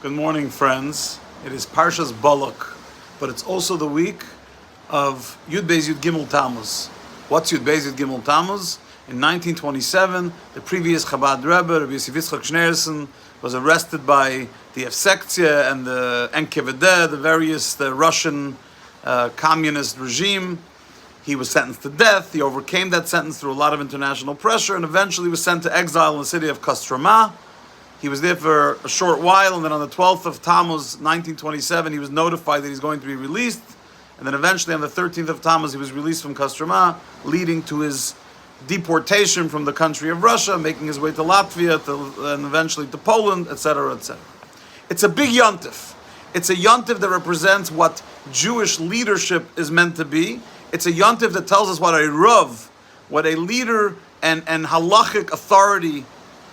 Good morning, friends. It is Parshas Balak, but it's also the week of Yud Beis Tammuz. What's Yud Beis Tammuz? In 1927, the previous Chabad Rebbe, Rabbi Yosef Yitzchak Schneerson, was arrested by the Efsektia and the NKVD, the Russian communist regime. He was sentenced to death. He overcame that sentence through a lot of international pressure and eventually was sent to exile in the city of Kostroma. He was there for a short while, and then on the 12th of Tammuz, 1927, he was notified that he's going to be released. And then eventually on the 13th of Tammuz, he was released from Kostroma, leading to his deportation from the country of Russia, making his way to Latvia, and eventually to Poland, etc., etc. It's a big yontif. It's a yontif that represents what Jewish leadership is meant to be. It's a yontif that tells us what a rav, what a leader and halachic authority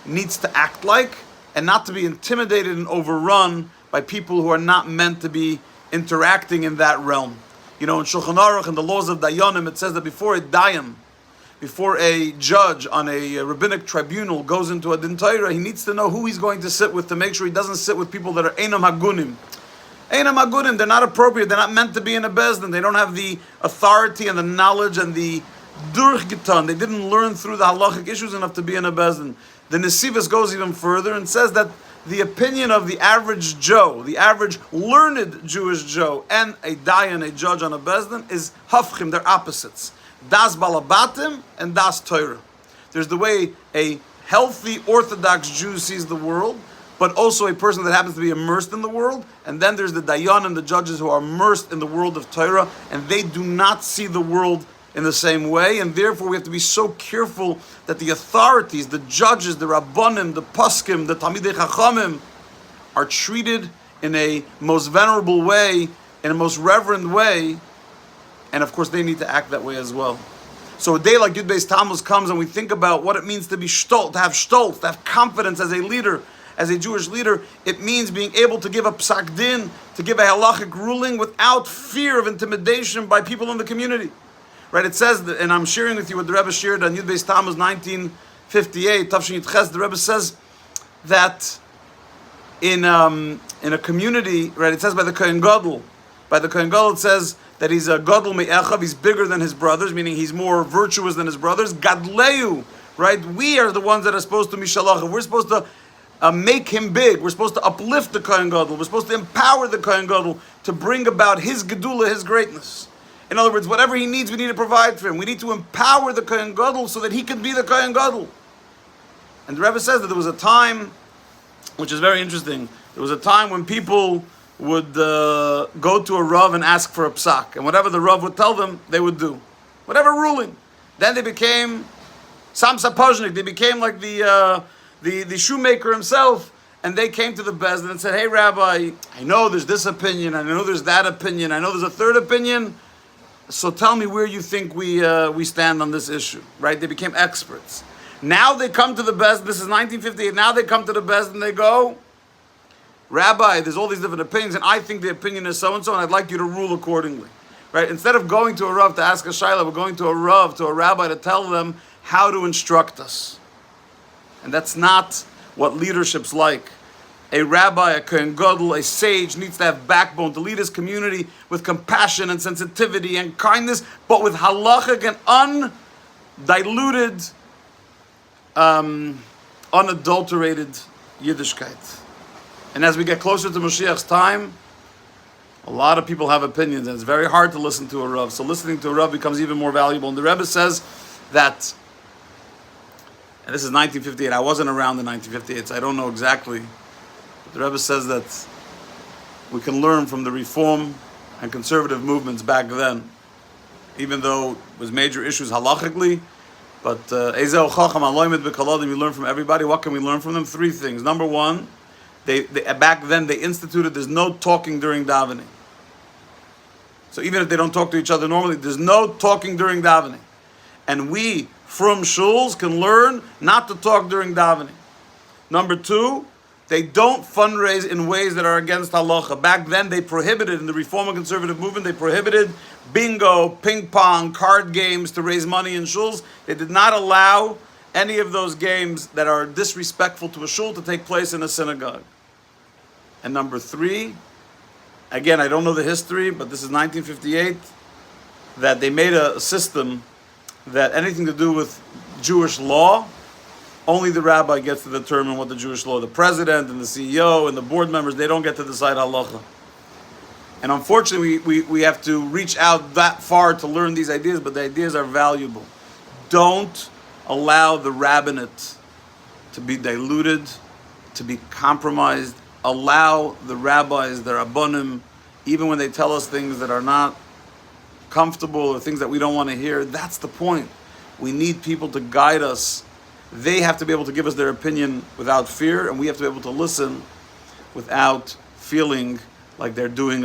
needs to act like, and not to be intimidated and overrun by people who are not meant to be interacting in that realm. You know, in Shulchan Aruch and the laws of Dayanim, it says that before a judge on a rabbinic tribunal goes into a din Torah, he needs to know who he's going to sit with to make sure he doesn't sit with people that are einam hagunim. Einam hagunim, they're not appropriate, they're not meant to be in a bezdin, they don't have the authority and the knowledge and the durchgetan, they didn't learn through the halachic issues enough to be in a bezdin. The Nesivos goes even further and says that the opinion of the average Joe, the average learned Jewish Joe, and a dayan, a judge on a bezdin, is hafchim, they're opposites. Das balabatim and das Torah. There's the way a healthy Orthodox Jew sees the world, but also a person that happens to be immersed in the world. And then there's the dayan and the judges who are immersed in the world of Torah, and they do not see the world in the same way, and therefore we have to be so careful that the authorities, the judges, the rabbanim, the poskim, the talmidei chachamim are treated in a most venerable way, in a most reverent way, and of course they need to act that way as well. So a day like Yud Beis Tammuz comes and we think about what it means to be stolz, to have confidence as a leader, as a Jewish leader. It means being able to give a psak din, to give a halachic ruling without fear of intimidation by people in the community. Right, it says, and I'm sharing with you what the Rebbe shared on Yud Beis Tammuz 1958, Tafshin Yud Ches, the Rebbe says that in a community, right, it says by the Kohen Gadol it says that he's a Gadol Me'echav, he's bigger than his brothers, meaning he's more virtuous than his brothers. Gadleu, right, we are the ones that are supposed to mishalach. We're supposed to make him big. We're supposed to uplift the Kohen Gadol. We're supposed to empower the Kohen Gadol to bring about his Gedula, his greatness. In other words, whatever he needs, we need to provide for him. We need to empower the Kohen Gadol so that he can be the Kohen Gadol. And the Rebbe says that there was a time, which is very interesting, there was a time when people would go to a Rav and ask for a psak. And whatever the Rav would tell them, they would do. Whatever ruling. Then they became Samsa Pozhnik. They became like the shoemaker himself. And they came to the Bezdin and said, hey, Rabbi, I know there's this opinion. I know there's that opinion. I know there's a third opinion. So tell me where you think we stand on this issue, right? They became experts. Now they come to the Bezdin. This is 1958. Now they come to the Bezdin and they go, Rabbi, there's all these different opinions, and I think the opinion is so and so, and I'd like you to rule accordingly, right? Instead of going to a Rav to ask a shayla, we're going to a Rav, to a rabbi, to tell them how to instruct us, and that's not what leadership's like. A rabbi, a Kohen Gadol, a sage needs to have backbone to lead his community with compassion and sensitivity and kindness, but with halachic and undiluted, unadulterated Yiddishkeit. And as we get closer to Mashiach's time, a lot of people have opinions, and it's very hard to listen to a Rav. So listening to a Rav becomes even more valuable. And the Rebbe says that, and this is 1958, I wasn't around in 1958, so I don't know exactly. The Rebbe says that we can learn from the reform and conservative movements back then, even though it was major issues halachically. But Exile, we learn from everybody. What can we learn from them? Three things. Number one, they back then they instituted there's no talking during davening. So even if they don't talk to each other normally, there's no talking during davening. And we, from shuls, can learn not to talk during davening. Number two, they don't fundraise in ways that are against halacha. Back then, they prohibited, in the Reform and Conservative movement, they prohibited bingo, ping pong, card games to raise money in shuls. They did not allow any of those games that are disrespectful to a shul to take place in a synagogue. And number three, again, I don't know the history, but this is 1958, that they made a system that anything to do with Jewish law, only the rabbi gets to determine what the Jewish law, the president and the CEO and the board members, they don't get to decide halacha. And unfortunately, we have to reach out that far to learn these ideas, but the ideas are valuable. Don't allow the rabbinate to be diluted, to be compromised. Allow the rabbis, the rabbanim, even when they tell us things that are not comfortable or things that we don't want to hear, that's the point. We need people to guide us. They have to be able to give us their opinion without fear, and we have to be able to listen without feeling like they're being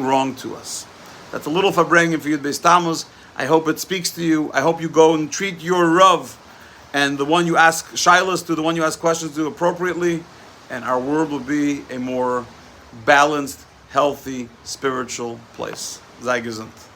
wrong to us. That's a little farbrengen for Yud Beis Tammuz. I hope it speaks to you. I hope you go and treat your Rav and the one you ask shilas to, the one you ask questions to appropriately, and our world will be a more balanced, healthy, spiritual place. Sei gesund.